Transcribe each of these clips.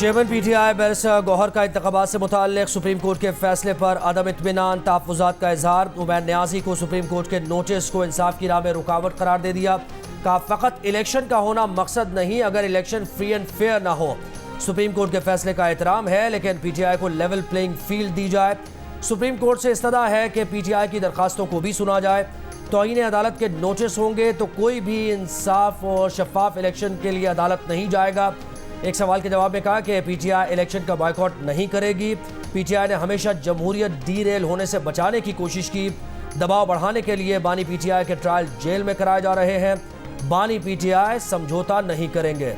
Chairman PTI barrister Gauhar का इंतखाबात से मुताल्लिक सुप्रीम कोर्ट के फैसले पर अदम इत्मीनान तहफ़्फ़ुज़ात का इजहार। उमैर न्याज़ी को सुप्रीम कोर्ट के नोटिस को इंसाफ की राह में रुकावट करार दे दिया। कहा फ़कत इलेक्शन का होना मकसद नहीं, अगर इलेक्शन फ्री एंड फेयर ना हो। सुप्रीम कोर्ट के फैसले का एहतराम है, लेकिन पीटीआई को लेवल प्लेइंग फील्ड दी जाए। सुप्रीम कोर्ट से इस्तदा है कि पीटीआई की दरखास्तों को भी सुना जाए। तौहीन अदालत के नोटिस होंगे तो कोई भी इंसाफ और शफाफ इलेक्शन के लिए अदालत नहीं जाएगा। एक सवाल के जवाब में कहा कि पीटीआई इलेक्शन का बॉयकॉट नहीं करेगी। पीटीआई ने हमेशा जमहूरियत डीरेल होने से बचाने की कोशिश की। दबाव बढ़ाने के लिए बानी पीटीआई के ट्रायल जेल में कराए जा रहे हैं। बानी पीटीआई समझौता नहीं करेंगे।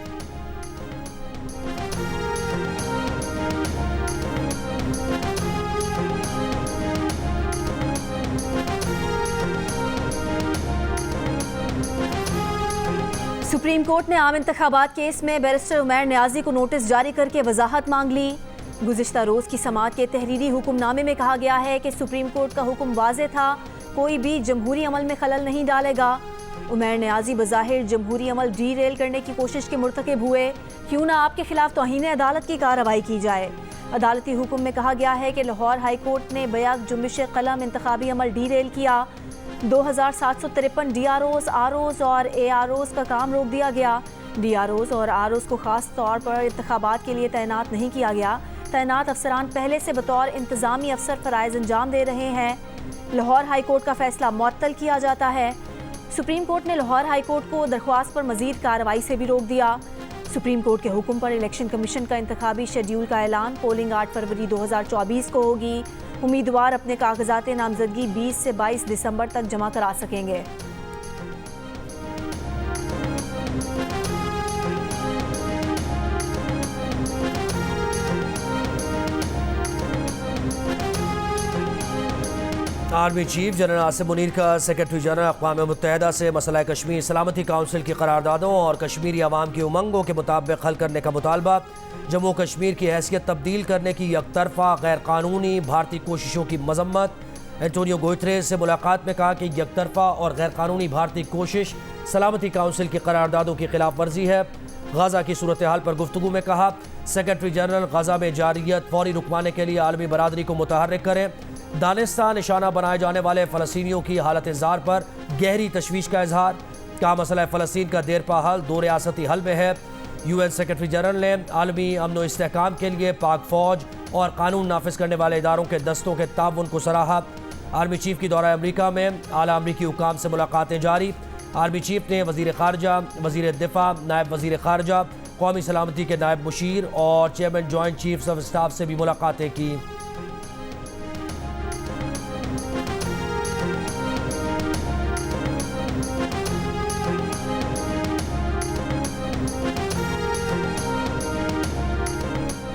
सुप्रीम कोर्ट ने आम इंतखाबात केस में बैरिस्टर उमैर न्याज़ी को नोटिस जारी करके वजाहत मांग ली। गुज़िश्ता रोज़ की समाअत के तहरीरी हुक्मनामे में कहा गया है कि सुप्रीम कोर्ट का हुक्म वाज़ेह था, कोई भी जमहूरी अमल में खलल नहीं डालेगा। उमैर न्याज़ी बज़ाहिर जमहूरी अमल डीरेल करने की कोशिश के मुर्तकिब हुए, क्यों ना आपके खिलाफ तौहीन अदालत की कार्रवाई की जाए। अदालती हुक्म में कहा गया है कि लाहौर हाई कोर्ट ने बयाक जुम्बिश कलम इंतखाबी अमल डीरेल किया। 2753 डीआरओज़, आरओज़ और एआरओज़ का काम रोक दिया गया। डीआरओज़ और आरओज़ को खास तौर पर इंतखाबात के लिए तैनात नहीं किया गया। तैनात अफसरान पहले से बतौर इंतज़ामी अफसर फ़राइज़ अंजाम दे रहे हैं। लाहौर हाई कोर्ट का फैसला मुअत्तल किया जाता है। सुप्रीम कोर्ट ने लाहौर हाई कोर्ट को दरख्वास्त पर मज़ीद कार्रवाई से भी रोक दिया। सुप्रीम कोर्ट के हुक्म पर इलेक्शन कमीशन का इंतखाबी शेड्यूल का ऐलान। पोलिंग 8 फरवरी 2024 को होगी। उम्मीदवार अपने कागजात नामजदगी 20 से 22 दिसंबर तक जमा करा सकेंगे। Army chief general Asim Munir का सेक्रेटरी जनरल अक़वाम मुत्तहिदा से मसला कश्मीर सलामती काउंसिल की करारदादों और कश्मीरी अवाम की उमंगों के मुताबिक हल करने का मुतालबा। जम्मू कश्मीर की हैसियत तब्दील करने की यकतरफा गैर कानूनी भारतीय कोशिशों की मजम्मत। एंटोनियो गुतेरेस से मुलाकात में कहा कि यकतरफा और गैर कानूनी भारतीय कोशिश सलामती काउंसिल की करारदादों की खिलाफ वर्जी है। गजा की सूरत हाल पर गुफ्तगू में कहा, सेक्रेटरी जनरल गजा में जारियत फौरी रुकवाने के लिए आलमी बरादरी को मुतहर्रिक करें। दानिस्ता निशाना बनाए जाने वाले फ़लस्तीनियों की हालत ज़ार पर गहरी तशवीश का इजहार। कहा मसला फ़लस्तीन का देरपा हल दो रियासती हल में है। UN सेक्रेटरी जनरल ने आलमी अमन व इस्तेहकाम के लिए पाक फ़ौज और कानून नाफिज करने वाले इदारों के दस्तों के ताउन को सराहा। आर्मी चीफ की दौरा अमरीका में आला अमरीकी हुकाम से मुलाकातें जारी। आर्मी चीफ ने वज़ीर ख़ारजा, वज़ीर दिफा, नायब वज़ीर ख़ारजा, कौमी सलामती के नायब मुशीर और chairman joint chiefs of staff से भी मुलाकातें की।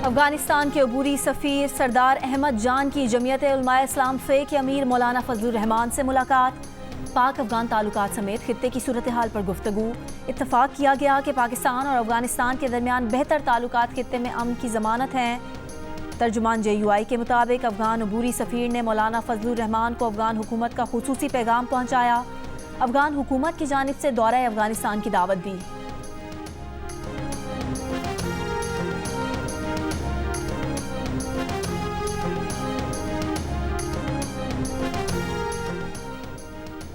अफगानिस्तान के अबूरी सफ़ीर सरदार अहमद जान की जमीयत उलमाए इस्लाम फ़े के अमीर मौलाना फजलुर रहमान से मुलाकात। पाक अफगान ताल्लुकात समेत खित्ते की सूरत हाल पर गुफ्तगू। इत्तफाक किया गया कि पाकिस्तान और अफगानिस्तान के दरमियान बेहतर ताल्लुकात खित्ते में अमन की ज़मानत हैं। तर्जुमान JUI के मुताबिक अफगान अबूरी सफ़ीर ने मौलाना फजलुर रहमान को अफगान हुकूमत का खुसूसी पैगाम पहुँचाया। अफगान हुकूमत की जानिब से दौरा अफगानिस्तान की दावत दी।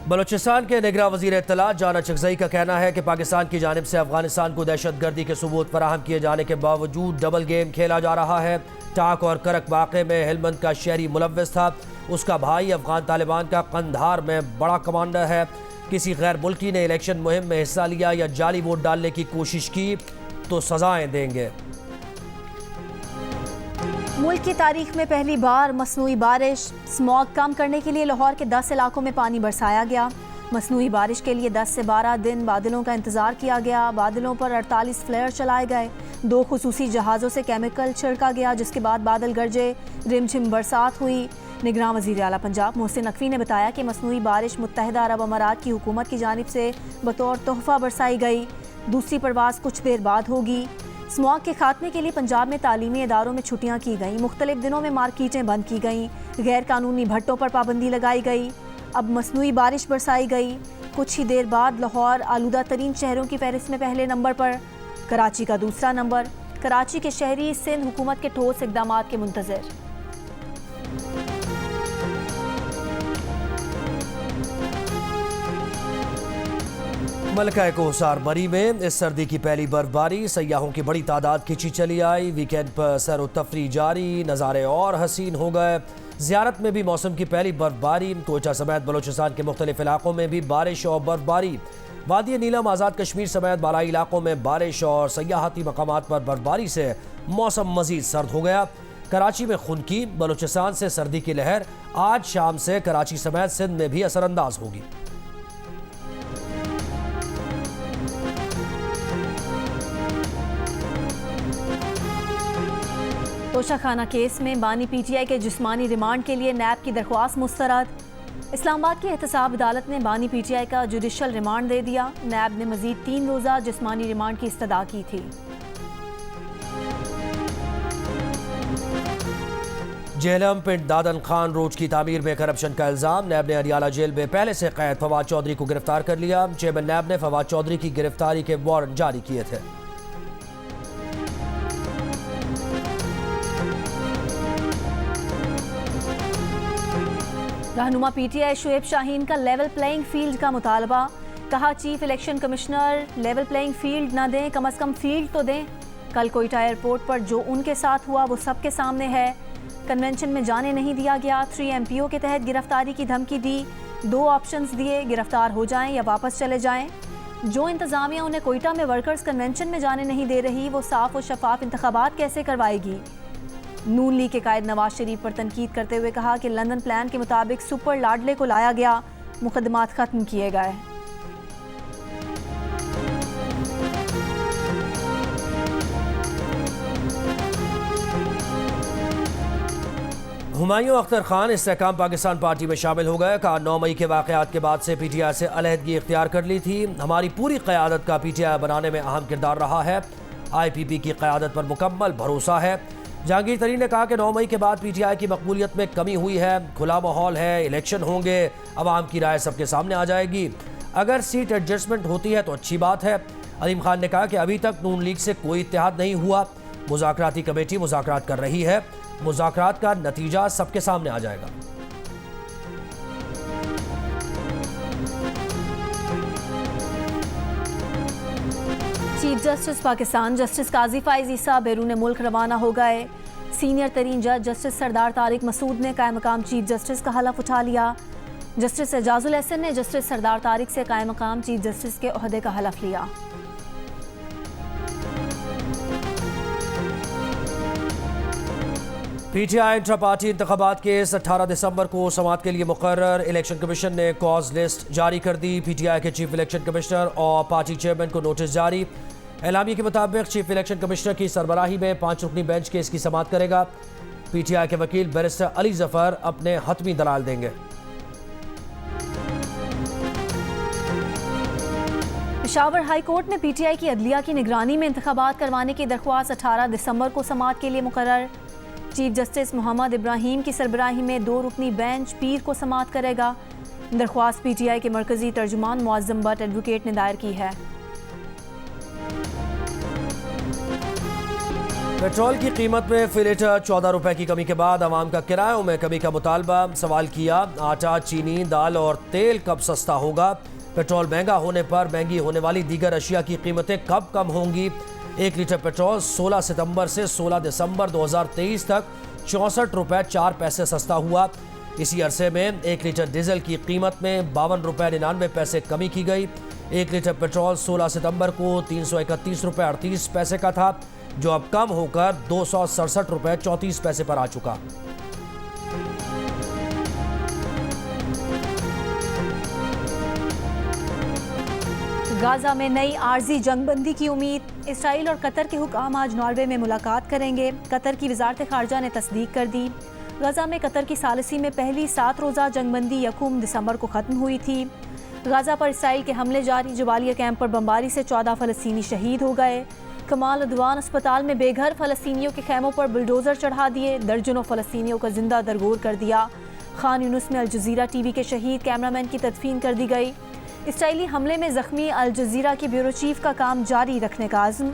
बलोचिस्तान के निगरान वज़ीर इत्तला जाना चकजई का कहना है कि पाकिस्तान की जानिब से अफगानिस्तान को दहशत गर्दी के सबूत फराहम किए जाने के बावजूद डबल गेम खेला जा रहा है। टाक और करक वाक़े में हेलमंद का शहरी मुलव्वस था। उसका भाई अफगान तालिबान का कंधार में बड़ा कमांडर है। किसी गैर मुल्की ने इलेक्शन मुहिम में हिस्सा लिया या जाली वोट डालने की कोशिश की तो सजाएं देंगे। मुल्क की तारीख में पहली बार मसनूई बारिश। स्मॉग कम करने के लिए लाहौर के 10 इलाकों में पानी बरसाया गया। मसनूई बारिश के लिए 10 से 12 दिन बादलों का इंतजार किया गया। बादलों पर 48 फ्लेयर चलाए गए। 2 खुसूसी जहाज़ों से केमिकल छिड़का गया, जिसके बाद बादल गरजे, रिमझिम बरसात हुई। निगरान वज़ीर आला पंजाब मोहसिन नकवी ने बताया कि मसनूई बारिश मुत्तहिदा अरब अमारात की हुकूमत की जानिब से बतौर तोहफ़ा बरसाई गई। दूसरी परवाज़ कुछ देर बाद होगी। स्मॉग के खात्मे के लिए पंजाब में तालीमी इदारों में छुट्टियां की गईं। मुख्तलिफ दिनों में मार्केटें बंद की गईं। गैर कानूनी भट्टों पर पाबंदी लगाई गई। अब मसनूई बारिश बरसाई गई। कुछ ही देर बाद लाहौर आलूदा तरीन शहरों की फहरिस्त में पहले नंबर पर, कराची का दूसरा नंबर, कराची के शहरी सिंध हुकूमत के ठोस इकदाम के मुंतज़िर। मलका कोहसार मरी में इस सर्दी की पहली बर्फबारी, सयाहों की बड़ी तादाद खिंची चली आई। वीकेंड पर सैर व तफरी जारी, नज़ारे और हसीन हो गए। ज़ियारत में भी मौसम की पहली बर्फबारी। कोयटा समेत बलोचिस्तान के मुख्तलिफ इलाकों में भी बारिश और बर्फबारी। वादी नीलम, आज़ाद कश्मीर समेत बालाई इलाकों में बारिश और सयाहती मकामात पर बर्फबारी से मौसम मजीद सर्द हो गया। कराची में खुनकी, बलोचिस्तान से सर्दी की लहर आज शाम से कराची समेत सिंध में भी असरअंदाज होगी। तोशाखाना केस में बानी पीटीआई के जिस्मानी रिमांड के लिए नैब की दरख्वास्त मुस्तरद। इस्लामाबाद की एहतसाब अदालत ने बानी पीटीआई का जुडिशल रिमांड दे दिया। नैब ने मजीद 3 रोज़ा जिस्मानी रिमांड की इस्तदा की थी। जेहलम पिंड दादन खान रोड की तामीर में करप्शन का इल्जाम। नैब ने अरियाला जेल में पहले से कैद फवाद चौधरी को गिरफ्तार कर लिया। चेयरमैन नैब ने फवाद चौधरी की गिरफ्तारी के वारंट जारी किए थे। रहनुमा पीटीआई शुएब शाहीन का लेवल प्लेइंग फील्ड का मुतालबा। कहा, chief election commissioner level playing field ना दें, कम अज़ कम फील्ड तो दें। कल कोयटा एयरपोर्ट पर जो उनके साथ हुआ वो सबके सामने है। कन्वेंशन में जाने नहीं दिया गया। 3 MPO के तहत गिरफ्तारी की धमकी दी। 2 ऑप्शंस दिए, गिरफ्तार हो जाएं या वापस चले जाएं। जो इंतज़ामिया उन्हें कोयटा में वर्कर्स कन्वेंशन में जाने नहीं दे रही, वो साफ और शफाफ इंतखाबात कैसे करवाएगी। नून लीग के कायद नवाज शरीफ पर तनकीद करते हुए कहा कि लंदन प्लान के मुताबिक सुपर लाडले को लाया गया, मुकदमात खत्म किए गए। हुमायूं अख्तर खान इस्तेहकाम पाकिस्तान पार्टी में शामिल हो गए। कहा, 9 मई के वाक़यात के बाद से पीटीआई से अलहदगी इख्तियार कर ली थी। हमारी पूरी क़यादत का पीटीआई बनाने में अहम किरदार रहा है। IPP की क़यादत पर मुकम्मल भरोसा है। जहांगीर तरीन ने कहा कि 9 मई के बाद पीटीआई की मकबूलियत में कमी हुई है। खुला माहौल है, इलेक्शन होंगे, अवाम की राय सबके सामने आ जाएगी। अगर सीट एडजस्टमेंट होती है तो अच्छी बात है। अलीम खान ने कहा कि अभी तक नून लीग से कोई इत्तेहाद नहीं हुआ। मुज़ाकराती कमेटी मुज़ाकरात कर रही है। मुज़ाकरात का नतीजा सबके सामने आ जाएगा। चीफ जस्टिस पाकिस्तान जस्टिस काजी फाइज ईसा बैरून मुल्क रवाना हो गए। सीनियर तरीन जज जस्टिस सरदार तारिक मसूद ने कायम मकाम चीफ जस्टिस का हलफ उठा लिया। जस्टिस एजाजुल एहसन ने जस्टिस सरदार तारिक से कायम मकाम चीफ जस्टिस के ओहदे का हलफ लिया। पीटीआई इंट्रा पार्टी इंतखाबात केस 18 दिसंबर को समाअत के लिए मुकर्रर। इलेक्शन कमीशन ने कॉज लिस्ट जारी कर दी। पीटीआई के चीफ इलेक्शन कमिश्नर और पार्टी चेयरमैन को नोटिस जारी। एलामिया के मुताबिक चीफ इलेक्शन कमिश्नर की सरबराही में 5 रुकनी बेंच केस की समाअत करेगा। पीटीआई के वकील बैरिस्टर अली जफर अपने हतमी दलाल देंगे। पेशावर हाई कोर्ट ने पीटीआई की अदलिया की निगरानी में इंतखाबात करवाने की दरख्वास्त 18 दिसंबर को समाअत के लिए मुकर्रर। चीफ जस्टिस मोहम्मद इब्राहिम की सरबराही में 2 रुकनी बेंच पीर को समाअत करेगा। दरख्वास्त पीटीआई के मरकजी तर्जुमान मुअज्जम बट एडवोकेट ने दायर की है। पेट्रोल की कीमत में फी लीटर 14 रुपए की कमी के बाद आवाम का किरायों में कमी का मुतालबा। सवाल किया, आटा, चीनी, दाल और तेल कब सस्ता होगा। पेट्रोल महंगा होने पर महंगी होने वाली दीगर अशिया की कीमतें कब कम होंगी। 1 लीटर पेट्रोल 16 सितंबर से 16 दिसंबर 2023 तक 64 रुपए 4 पैसे सस्ता हुआ। इसी अरसे में 1 लीटर डीजल की कीमत में 52 रुपए 99 पैसे कमी की गई। 1 लीटर पेट्रोल 16 सितंबर को 331 रुपए 38 पैसे का था, जो अब कम होकर 267 रुपए 34 पैसे पर आ चुका। गाजा में नई आर्जी जंगबंदी की उम्मीद। इसराइल और कतर के हुकाम आज नॉर्वे में मुलाकात करेंगे। कतर की वजारत खारजा ने तस्दीक कर दी। गाजा में कतर की सालिसी में पहली 7 रोज़ा जंगबंदी 1 दिसंबर को ख़त्म हुई थी। गाजा पर इसराइल के हमले जारी। जबालिया कैंप पर बमबारी से 14 फ़लस्तीनी शहीद हो गए। कमाल अदवान अस्पताल में बेघर फ़लस्तीनियों के खैमों पर बुलडोज़र चढ़ा दिए। दर्जनों फ़लस्तीनियों को जिंदा दरगोर कर दिया। खान यूनुस में अल जज़ीरा TV के शहीद कैमरामैन की तदफीन कर दी गई। इसराइली हमले में ज़ख्मी अल जज़ीरा के ब्यूरो चीफ का काम जारी रखने का आज़म।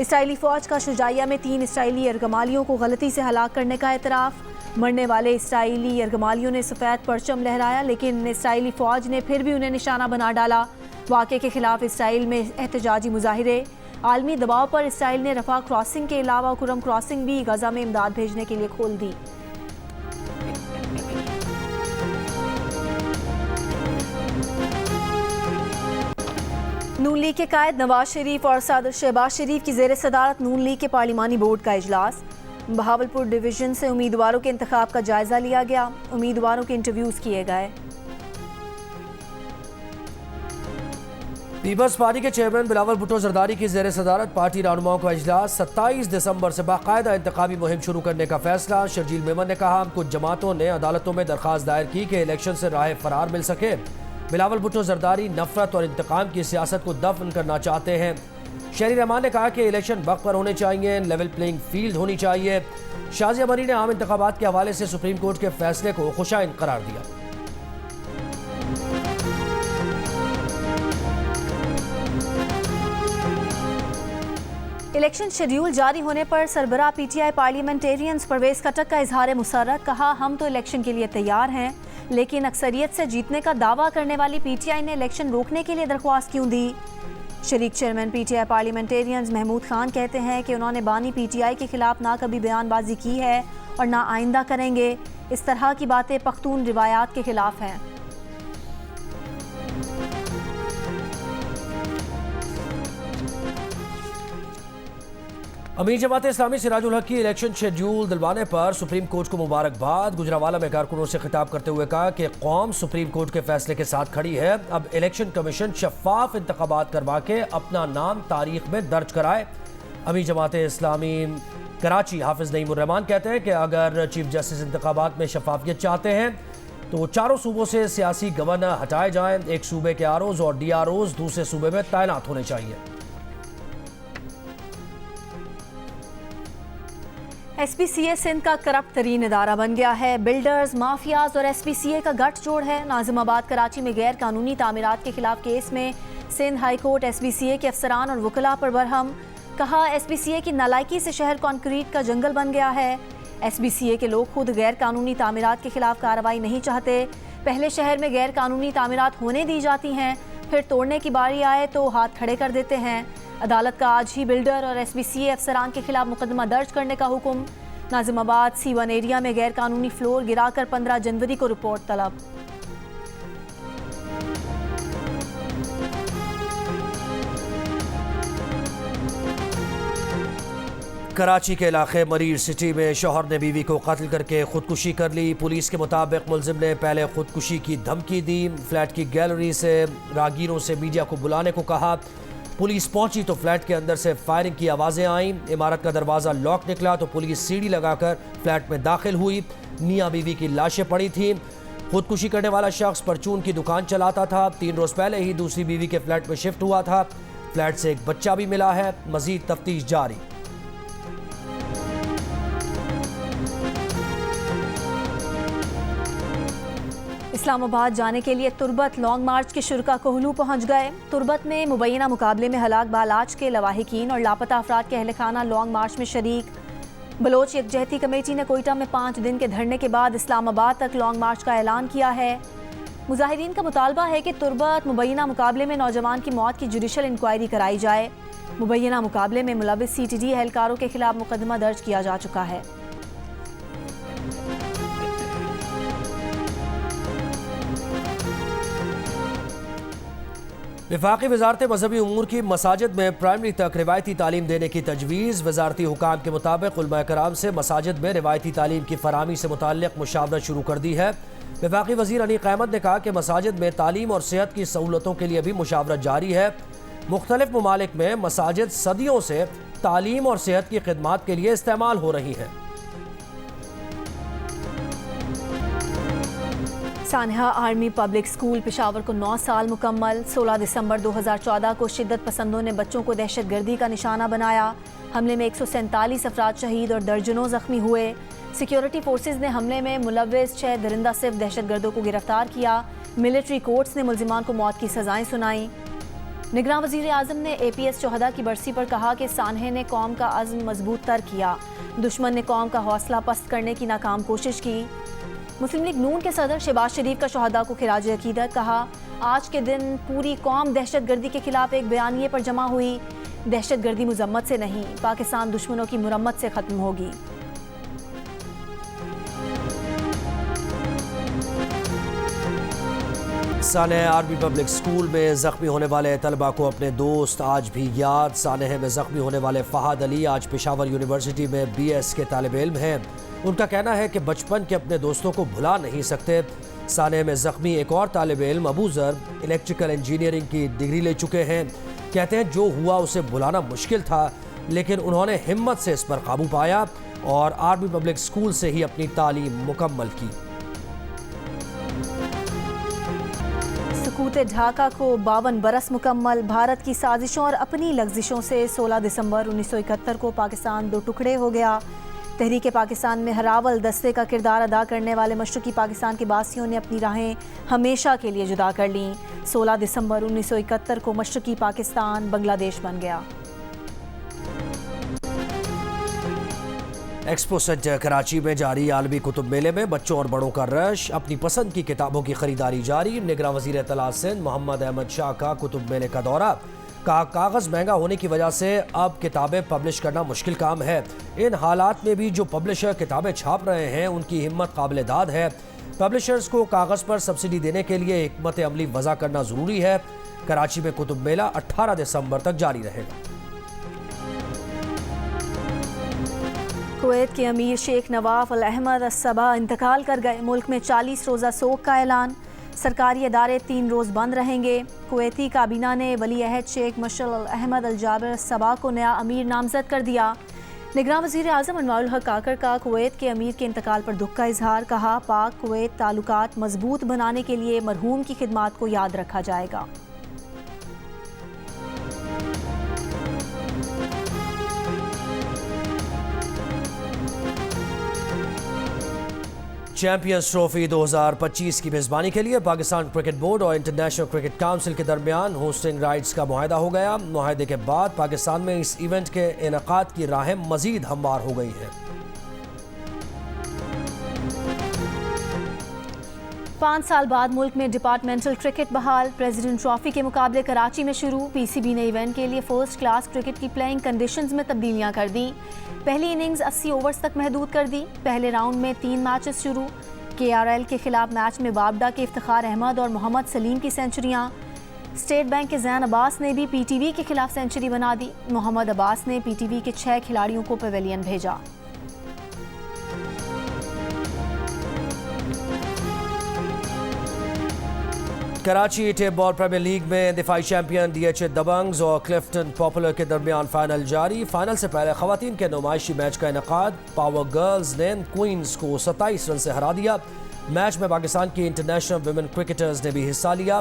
इसराइली फ़ौज का शुजाइया में 3 इसराइली यरगमालियों को गलती से हलाक करने का एतराफ़। मरने वाले इसराइली यरगमालियों ने सफ़ेद परचम लहराया, लेकिन इसराइली फ़ौज ने फिर भी उन्हें निशाना बना डाला। वाक़े के खिलाफ इसराइल में एहतजाजी मुजाहिरे। आलमी दबाव पर इसराइल ने रफ़ा क्रॉसिंग के अलावा कुरम क्रॉसिंग भी गज़ा में इमदाद भेजने के लिए खोल दी। नून लीग के कायद नवाज शरीफ और सदर शहबाज शरीफ की ज़ेर सदारत नून लीग के पार्लिमानी बोर्ड का इजलास। बहावलपुर डिवीज़न से उम्मीदवारों के इंतखाब का जायजा लिया गया। उम्मीदवारों के इंटरव्यूज़ किए गए। पीपल्स पार्टी के चेयरमैन बिलावल भुट्टो जरदारी की ज़ेर सदारत पार्टी रहनुमाओं का इजलास। 27 दिसंबर से बाकायदा इंतखाबी मुहिम शुरू करने का फैसला। शर्जील मेमन ने कहा, कुछ जमातों ने अदालतों में दरख्वास्त दायर की कि इलेक्शन से राह फरार मिल सके। बिलावल भुट्टो जरदारी नफरत और इंतकाम की सियासत को दफन करना चाहते हैं। शहरी रहमान ने कहा कि इलेक्शन वक्त पर होने चाहिए, लेवल प्लेइंग फील्ड होनी चाहिए। शाजिया मरी ने आम इंतखाबात के हवाले से सुप्रीम कोर्ट के फैसले को खुशाइन करार दिया। इलेक्शन शेड्यूल जारी होने पर सरबराह पीटीआई पार्लियामेंटेरियंस परवेज खटक का इजहार मुसर्रत। कहा, हम तो इलेक्शन के लिए तैयार हैं, लेकिन अक्सरियत से जीतने का दावा करने वाली पीटीआई ने इलेक्शन रोकने के लिए दरख्वास्त क्यों दी। शरीक चेयरमैन पीटीआई पार्लियामेंटेरियंस महमूद खान कहते हैं कि उन्होंने बानी पीटीआई के खिलाफ ना कभी बयानबाजी की है और ना आइंदा करेंगे। इस तरह की बातें पख्तून रिवायात के खिलाफ हैं। अमीर जमात इस्लामी सिराजुल हक की इलेक्शन शेड्यूल दिलवाने पर सुप्रीम कोर्ट को मुबारकबाद। गुजरावाला में कारकुनों से खिताब करते हुए कहा कि कौम सुप्रीम कोर्ट के फैसले के साथ खड़ी है। अब इलेक्शन कमीशन शफाफ इंतखाबात करवा के अपना नाम तारीख में दर्ज कराए। अमीर जमात इस्लामी कराची हाफिज नईमुर रहमान कहते हैं कि अगर चीफ जस्टिस इंतखाबात में शफाफियत चाहते हैं तो चारों सूबों से सियासी गवर्नर हटाए जाएं। एक सूबे के आरओज और डीआरओज दूसरे सूबे में तैनात होने चाहिए। एसपीसीए सिंध का करप्ट तरीन इदारा बन गया है। बिल्डर्स, माफियाज और एसपीसीए का गठजोड़ है। नाजिमाबाद कराची में गैर कानूनी तामीरात के खिलाफ केस में सिंध हाई कोर्ट एसपीसीए के अफसरान और वकला पर बरहम। कहा, एसपीसीए की नालायकी से शहर कॉन्क्रीट का जंगल बन गया है। एसपीसीए के लोग खुद गैर कानूनी तामीरात के खिलाफ कार्रवाई नहीं चाहते। पहले शहर में गैर कानूनी तामीरात होने दी जाती हैं, फिर तोड़ने की बारी आए तो हाथ खड़े कर देते हैं। अदालत का आज ही बिल्डर और एसपीसीए अफसरान के खिलाफ मुकदमा दर्ज करने का हुक्म। नाजिमाबाद C1 एरिया में गैर कानूनी फ्लोर गिराकर 15 जनवरी को रिपोर्ट तलब। कराची के इलाके मरीर सिटी में शौहर ने बीवी को कत्ल करके खुदकुशी कर ली। पुलिस के मुताबिक मुलजिम ने पहले खुदकुशी की धमकी दी, फ्लैट की गैलरी से राहगीरों से मीडिया को बुलाने को कहा। पुलिस पहुंची तो फ्लैट के अंदर से फायरिंग की आवाज़ें आईं। इमारत का दरवाज़ा लॉक निकला तो पुलिस सीढ़ी लगाकर फ्लैट में दाखिल हुई। मियां बीवी की लाशें पड़ी थीं। खुदकुशी करने वाला शख्स परचून की दुकान चलाता था। 3 रोज़ पहले ही दूसरी बीवी के फ्लैट में शिफ्ट हुआ था। फ्लैट से एक बच्चा भी मिला है। मजीद तफ्तीश जारी। इस्लामाबाद जाने के लिए तुर्बत लॉन्ग मार्च के शुरका कोहलू पहुंच गए। तुर्बत में मुबैना मुकाबले में हलाक बालाज के लवाहिकीन और लापता अफराद के अहल खाना लॉन्ग मार्च में शरीक। बलोच यकजहती कमेटी ने कोयटा में 5 दिन के धरने के बाद इस्लामाबाद तक लॉन्ग मार्च का ऐलान किया है। मुजाहिरीन का मुतालबा है कि तुर्बत मुबैना मुकाबले में नौजवान की मौत की जुडिशल इंक्वायरी कराई जाए। मुबैना मुकाबले में मुलविस CTD एहलकारों के खिलाफ मुकदमा दर्ज किया जा चुका है। वफाकी वजारत मजहबी उमूर की मसाजिद में प्राइमरी तक रिवायती तालीम देने की तजवीज़। वजारती हुकाम के मुताबिक उलमा कराम से मसाजिद में रिवायती तालीम की फराहमी से मुताल्लिक़ मुशावरत शुरू कर दी है। वफाकी वज़ीर अनीक अहमद ने कहा कि मसाजिद में तालीम और सेहत की सहूलतों के लिए भी मुशावरत जारी है। मुख्तलिफ ममालिक में मसाजिद सदियों से तालीम और सेहत की खिदमात के लिए इस्तेमाल हो रही हैं। सानहा आर्मी पब्लिक स्कूल पेशावर को 9 साल मुकम्मल। 16 दिसंबर 2014 को शिद्दत पसंदों ने बच्चों को दहशतगर्दी का निशाना बनाया। हमले में 147 अफराद शहीद और दर्जनों जख्मी हुए। सिक्योरिटी फोर्सेज ने हमले में मुलविस 6 दरिंदा सिर्फ दहशतगर्दों को गिरफ्तार किया। मिलिट्री कोर्ट्स ने मुल्जिमान को मौत की सजाएं सुनाई। निगरां वज़ीर आज़म ने APS चौहदा की बरसी पर कहा कि सानहे ने कौम का अज़्म मजबूत तर किया, दुश्मन ने कौम का हौसला पस्त करने की नाकाम कोशिश की। मुस्लिम लीग नून के सदर शहबाज शरीफ का शहदा को खिराज अकीदत, कहा आज के दिन पूरी कौम दहशत गर्दी के खिलाफ एक बयानिए पर जमा हुई। दहशत गर्दी मुजम्मत से नहीं, पाकिस्तान दुश्मनों की मुरम्मत से ख़त्म होगी। सानेह आर्मी पब्लिक स्कूल में जख्मी होने वाले तलबा को अपने दोस्त आज भी याद। सानेह में जख्मी होने वाले फहाद अली आज पेशावर यूनिवर्सिटी में BS के तालिब इल्म हैं। उनका कहना है कि बचपन के अपने दोस्तों को भुला नहीं सकते। सानेह में जख्मी एक और तालिब इल्म अबू ज़र इलेक्ट्रिकल इंजीनियरिंग की डिग्री ले चुके हैं। कहते हैं जो हुआ उसे भुलाना मुश्किल था, लेकिन उन्होंने हिम्मत से इस पर काबू पाया और आर्मी पब्लिक स्कूल से ही अपनी तालीम मुकम्मल की। सकूत ढाका को 52 बरस मुकम्मल। भारत की साजिशों और अपनी लग्जिशों से 16 दिसंबर 1971 को पाकिस्तान दो टुकड़े हो गया। तहरीक पाकिस्तान में हरावल दस्ते का किरदार अदा करने वाले मशरकी पाकिस्तान के बासियों ने अपनी राहें हमेशा के लिए जुदा कर लीं। 16 दिसंबर 1971 को मशरकी पाकिस्तान बांग्लादेश बन गया। एक्सपो सेंटर कराची में जारी आलमी कुतुब मेले में बच्चों और बड़ों का रश। अपनी पसंद की किताबों की खरीदारी जारी। निगरां वज़ीर इत्तलात सिंध मोहम्मद अहमद शाह का कुतुब मेले का दौरा। कागज़ महंगा होने की वजह से अब किताबें पब्लिश करना मुश्किल काम है। इन हालात में भी जो पब्लिशर किताबें छाप रहे हैं उनकी हिम्मत काबिल दाद है। पब्लिशर्स को कागज़ पर सब्सिडी देने के लिए हिकमत अमली वज़ा करना ज़रूरी है। कराची में कुतुब मेला 18 दिसंबर तक जारी रहेगा। कुवैत के अमीर शेख नवाफ अल अहमद अस-सबा इंतकाल कर गए। मुल्क में 40 रोज़ा सोग का ऐलान। सरकारी अदारे 3 रोज़ बंद रहेंगे। कुवैती काबीना ने वली अहद शेख मशअल अल अहमद अल जाबिर अस-सबा को नया अमीर नामजद कर दिया। निगरां वज़ीर आज़म अनवारुल हक काकर का कुवैत के अमीर के इंतकाल पर दुख का इजहार। कहा पाक कुवैत ताल्लुकात मजबूत बनाने के लिए मरहूम की खिदमात को याद रखा जाएगा। चैंपियंस ट्रॉफी 2025 की मेज़बानी के लिए पाकिस्तान क्रिकेट बोर्ड और इंटरनेशनल क्रिकेट काउंसिल के दरमियान होस्टिंग राइट्स का मुआहदा हो गया। मुआहदे के बाद पाकिस्तान में इस इवेंट के इनेकाद की राहें मजीद हमवार हो गई हैं। 5 साल बाद मुल्क में डिपार्टमेंटल क्रिकेट बहाल। प्रेसिडेंट ट्रॉफी के मुकाबले कराची में शुरू। PCB ने इवेंट के लिए फर्स्ट क्लास क्रिकेट की प्लेइंग कंडीशंस में तब्दीलियां कर दी। पहली इनिंग्स 80 ओवर्स तक महदूद कर दी। पहले राउंड में 3 मैचेस शुरू। KRL के खिलाफ मैच में वाबडा के इफ्तिखार अहमद और मोहम्मद सलीम की सेंचुरियां। स्टेट बैंक के जैन अब्बास ने भी PTV के खिलाफ सेंचुरी बना दी। मोहम्मद अब्बास ने PTV के 6 खिलाड़ियों को पवेलियन भेजा। Karachi tape ball premier league में दिफाई चैंपियन DH दबंग्स और क्लिफ्टन पॉपुलर के दरमियान फाइनल जारी। फाइनल से पहले खवातीन के नुमाइशी मैच का इनेकाद। पावर गर्ल्स ने क्वींस को 27 रन से हरा दिया। मैच में पाकिस्तान की इंटरनेशनल विमेन क्रिकेटर्स ने भी हिस्सा लिया।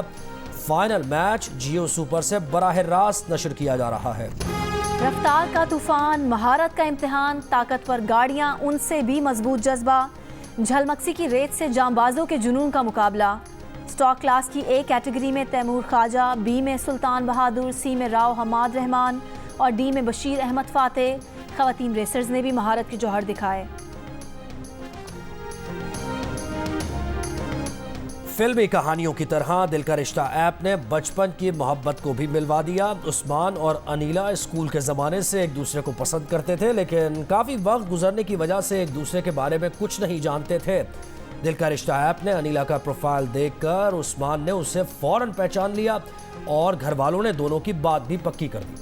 फाइनल मैच जियो सुपर से बराह रास्त नशर किया जा रहा है। रफ्तार का तूफान, महारत का इम्तिहान, ताकतवर गाड़ियां, उनसे भी मजबूत जज्बा। झलमक्सी की रेत से जांबाजों के जुनून का मुकाबला। स्टॉक क्लास की A कैटेगरी में तैमूर ख्वाजा, B में सुल्तान बहादुर, C में राव हमाद रहमान और D में बशीर अहमद फातेह। खवातीन रेसर्स ने भी महारत के जौहर दिखाए। फिल्मी कहानियों की तरह दिल का रिश्ता ऐप ने बचपन की मोहब्बत को भी मिलवा दिया। उस्मान और अनीला स्कूल के ज़माने से एक दूसरे को पसंद करते थे, लेकिन काफ़ी वक्त गुजरने की वजह से एक दूसरे के बारे में कुछ नहीं जानते थे। दिल का रिश्ता ऐप ने अनीला का प्रोफाइल देखकर उस्मान ने उसे फौरन पहचान लिया और घर वालों ने दोनों की बात भी पक्की कर दी।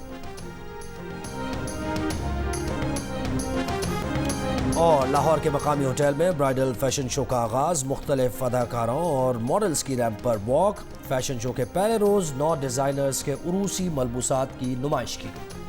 और लाहौर के मकामी होटल में ब्राइडल फैशन शो का आगाज। मुख्तलिफ अदाकारों और मॉडल्स की रैंप पर वॉक। फैशन शो के पहले रोज 9 डिजाइनर्स के उरूसी मलबूसात की नुमाइश की गई।